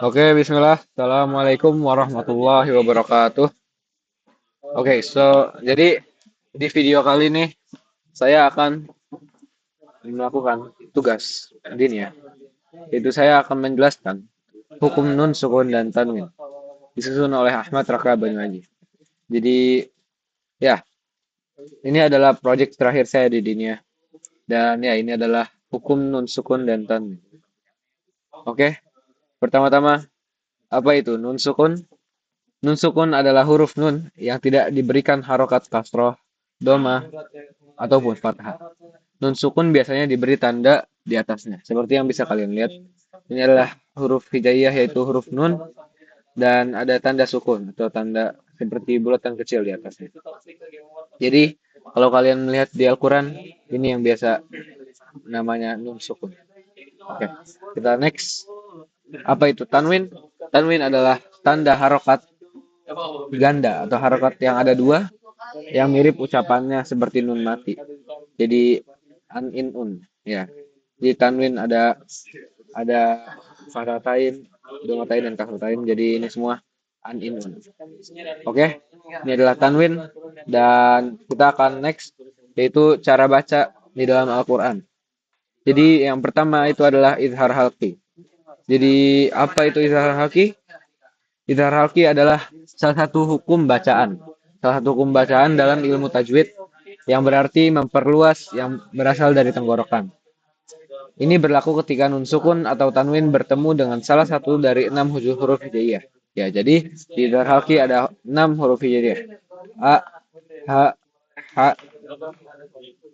Oke, bismillah. Assalamualaikum warahmatullahi wabarakatuh. Oke, jadi di video kali ini saya akan melakukan tugas din ya. Itu saya akan menjelaskan hukum nun, sukun, dan tanwin. Disusun oleh Ahmad Raka Banyuaji. Jadi, ya, ini adalah proyek terakhir saya di dunia. Dan ya, ini adalah hukum nun, sukun, dan tanwin. Oke, pertama-tama, apa itu nun sukun? Nun sukun adalah huruf nun yang tidak diberikan harokat kasroh, doma, ataupun fathah. Nun sukun biasanya diberi tanda di atasnya. Seperti yang bisa kalian lihat. Ini adalah huruf hijaiyah yaitu huruf nun dan ada tanda sukun atau tanda seperti bulatan kecil di atasnya. Jadi kalau kalian melihat di Al-Quran, ini yang biasa namanya nun sukun. Oke, kita next. Apa itu tanwin? Tanwin adalah tanda harokat ganda atau harokat yang ada dua yang mirip ucapannya seperti nun mati. Jadi an in un ya. Di tanwin ada fatatain, domatain dan kasratain. Jadi ini semua an in un. Oke. Ini adalah tanwin dan kita akan next yaitu cara baca di dalam Al-Qur'an. Jadi yang pertama itu adalah izhar halqi. Jadi apa itu izhar halqi? Izhar halqi adalah salah satu hukum bacaan. Salah satu hukum bacaan dalam ilmu tajwid yang berarti memperluas yang berasal dari tenggorokan. Ini berlaku ketika nun sukun atau tanwin bertemu dengan salah satu dari 6 huruf hijaiyah. Ya, jadi di izhar halqi ada 6 huruf hijaiyah. A, H, H,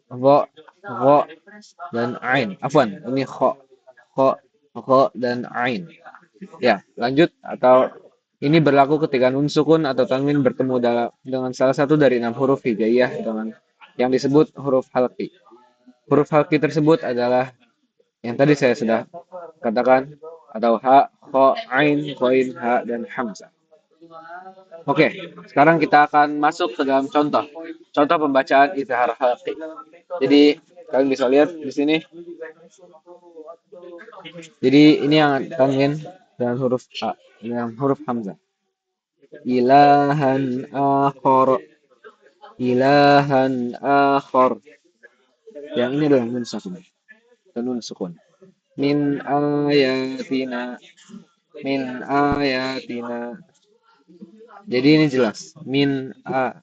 Vo, Vo, dan Ain. Afwan, ini Kho, dan Ain. Ya, lanjut atau ini berlaku ketika nun sukun atau tanwin bertemu dengan salah satu dari 6 huruf hijaiyah dengan yang disebut huruf halqi. Huruf halqi tersebut adalah yang tadi saya sudah katakan atau ha, kho, ain, koin, ha, dan hamzah. Oke, sekarang kita akan masuk ke dalam contoh. Contoh pembacaan izhar halqi. Jadi kalian bisa lihat di sini. Jadi ini yang tanwin dan huruf a, yang huruf hamzah. Ilahan akhor, ilahan akhor. Yang ini adalah nun sukun. Nun sukun. Min ayatina, min ayatina. Jadi ini jelas. Min a.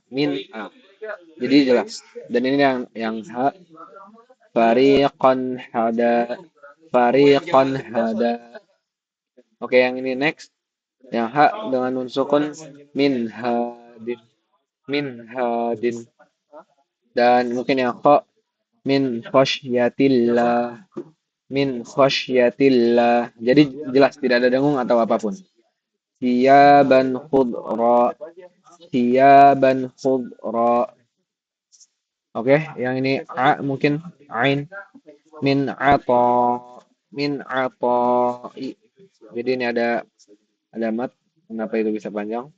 Jadi jelas. Dan ini yang ha, fariqan hada, fariqan hada. Oke, yang ini next. Yang ha dengan nun sukun min hadin, min hadin. Dan mungkin yang kho min khosyatillah, min khosyatillah. Jadi jelas tidak ada dengung atau apapun. Siyaban khudra, siyaban khudra. Oke, yang ini a mungkin ain min ato, min ato. Jadi ini ada mat. Kenapa itu bisa panjang?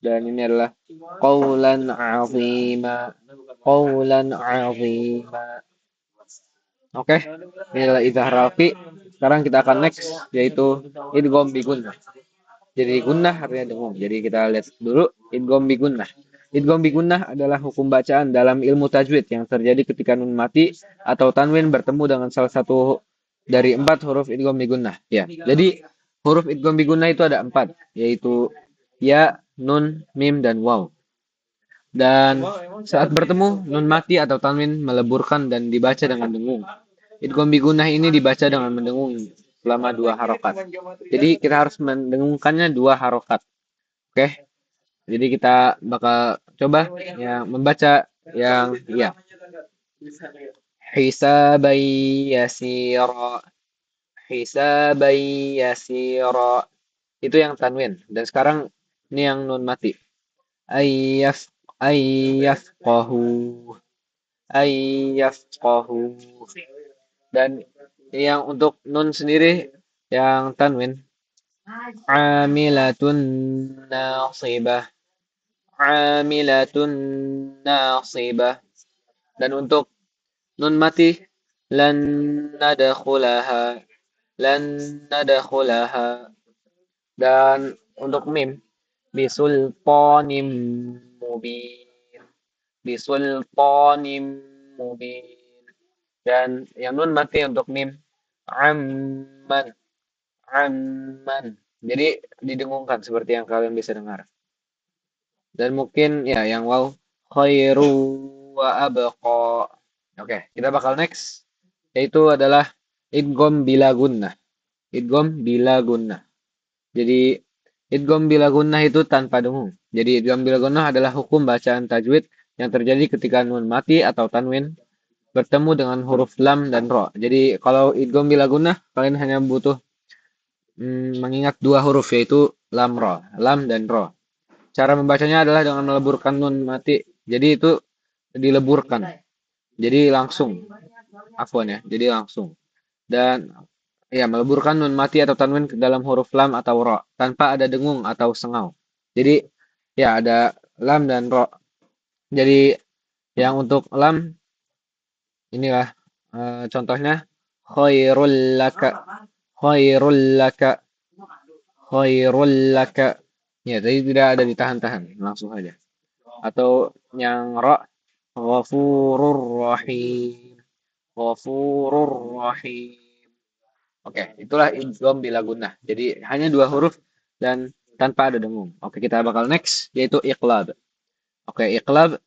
Dan ini adalah qaulan azima, qaulan azima. Oke, ini adalah izhar alfi. Sekarang kita akan next yaitu idgham bi gunnah. Jadi gunnah artinya dengung. Jadi kita lihat dulu idgham bi gunnah. Idgham bi gunnah adalah hukum bacaan dalam ilmu tajwid yang terjadi ketika nun mati atau tanwin bertemu dengan salah satu dari 4 huruf idgham bi gunnah. Ya. Jadi huruf idgham bi gunnah itu ada 4, yaitu ya, nun, mim, dan waw. Dan saat bertemu, nun mati atau tanwin meleburkan dan dibaca dengan dengung. Idgham bigunah ini dibaca dengan mendengung selama 2 harokat. Jadi kita harus mendengungkannya 2 harokat. Oke, jadi kita bakal coba yang membaca yang ya. Hisabai yasira, hisabai yasira. Itu yang tanwin. Dan sekarang ini yang nun mati. Ayyaf, ayyafqahu, ayyafqahu. Dan yang untuk nun sendiri yang tanwin amilatun nasibah, amilatun nasibah. Dan untuk nun mati lan nadkhulaha, lan nadkhulaha. Dan untuk mim, bisultanim mubin, bisultanim mubin. Dan yang nun mati untuk mim, amman, amman. Jadi didengungkan seperti yang kalian bisa dengar. Dan mungkin ya yang wow, khairu wa abqa. Oke, kita bakal next, yaitu adalah idgham bila gunnah. Idgham bila gunnah. Jadi idgham bila gunnah itu tanpa dengung. Jadi idgham bila gunnah adalah hukum bacaan tajwid yang terjadi ketika nun mati atau tanwin bertemu dengan huruf lam dan ro. Jadi kalau idgham bila gunnah kalian hanya butuh mengingat dua huruf yaitu lam ro, lam dan ro. Cara membacanya adalah dengan meleburkan nun mati. Jadi itu dileburkan. Jadi langsung. Afwan ya. Jadi langsung. Dan ya meleburkan nun mati atau tanwin ke dalam huruf lam atau ro tanpa ada dengung atau sengau. Jadi ya ada lam dan ro. Jadi yang untuk lam inilah contohnya khairul laka, khairul laka, khairul laka. Ya, tadi tidak ada ditahan-tahan, langsung aja. Atau yang ra, ghafurur rahim, ghafurur rahim. Oke, itulah idgham bila gunnah. Jadi hanya dua huruf dan tanpa ada dengung. Oke, kita bakal next yaitu iqlab. Oke, iqlab,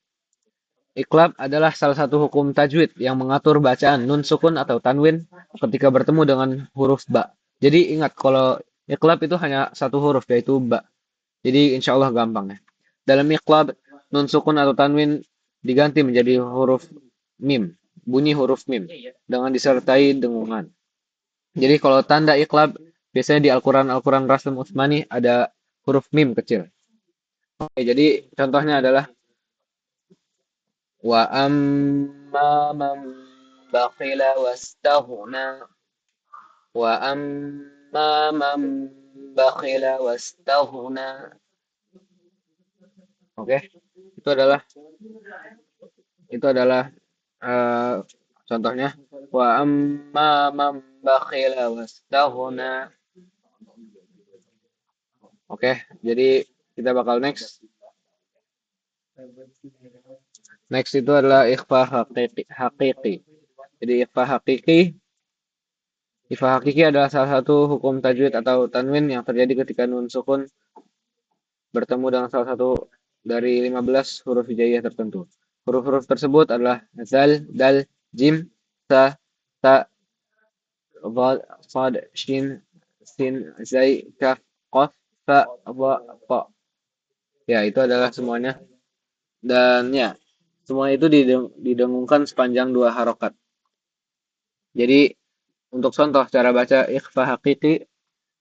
iqlab adalah salah satu hukum tajwid yang mengatur bacaan nun sukun atau tanwin ketika bertemu dengan huruf ba. Jadi ingat kalau iqlab itu hanya satu huruf yaitu ba. Jadi insya Allah gampang ya. Dalam iqlab, nun sukun atau tanwin diganti menjadi huruf mim, bunyi huruf mim dengan disertai dengungan. Jadi kalau tanda iqlab biasanya di Al-Quran Rasul Utsmani ada huruf mim kecil. Oke, jadi contohnya adalah wa amma man bakhila wastaghna, wa amma man bakhila wastaghna. Oke, itu adalah itu adalah eh, contohnya wa amma man bakhila wastaghna. Oke, jadi kita bakal next. Next itu adalah ikhfa hakiki. Hakiki. Jadi ikhfa hakiki adalah salah satu hukum tajwid atau tanwin yang terjadi ketika nun sukun bertemu dengan salah satu dari 15 huruf hijaiyah tertentu. Huruf-huruf tersebut adalah zal, dal, jim, sa, ta, dhal, sad, shin, sin, zai, kaf, qaf, fa, dha, ta. Ya, itu adalah semuanya. Dan ya, semua itu didengungkan sepanjang dua harokat. Jadi untuk contoh cara baca ikhfa hakiki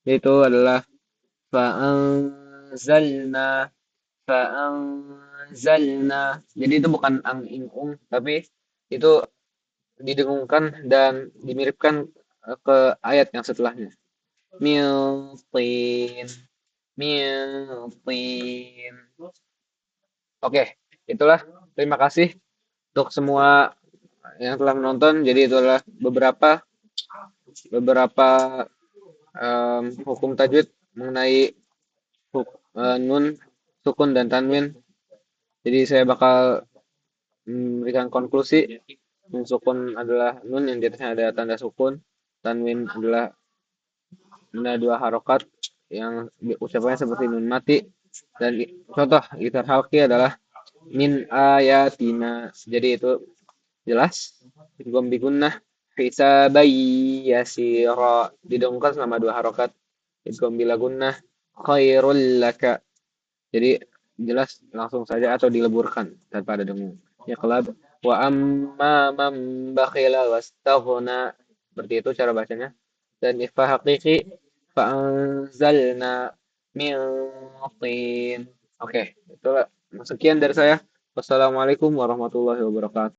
itu adalah fa'anzalna, fa'anzalna. Jadi itu bukan ang ing ung tapi itu didengungkan dan dimiripkan ke ayat yang setelahnya. Min tin, min tin. Oke, itulah. Terima kasih untuk semua yang telah menonton. Jadi itu adalah beberapa beberapa hukum tajwid mengenai nun, sukun dan tanwin. Jadi saya bakal memberikan konklusi. Nun sukun adalah nun yang di atasnya ada tanda sukun. Tanwin adalah benda dua harokat yang ucapannya seperti nun mati. Dan contoh gitar halki adalah min ayatina. Jadi itu jelas. Idgham bigunnah hisabai yasira didongkar selama dua harokat. Idgham bila gunnah khairul laka. Jadi jelas langsung saja atau dileburkan tanpa ada dengung. Iqlab wa amma man bakhila wastaghna. Seperti itu cara bacanya. Dan ikhfa hakiki fa'anzalna min tin. Oke, itulah sekian dari saya. Wassalamualaikum warahmatullahi wabarakatuh.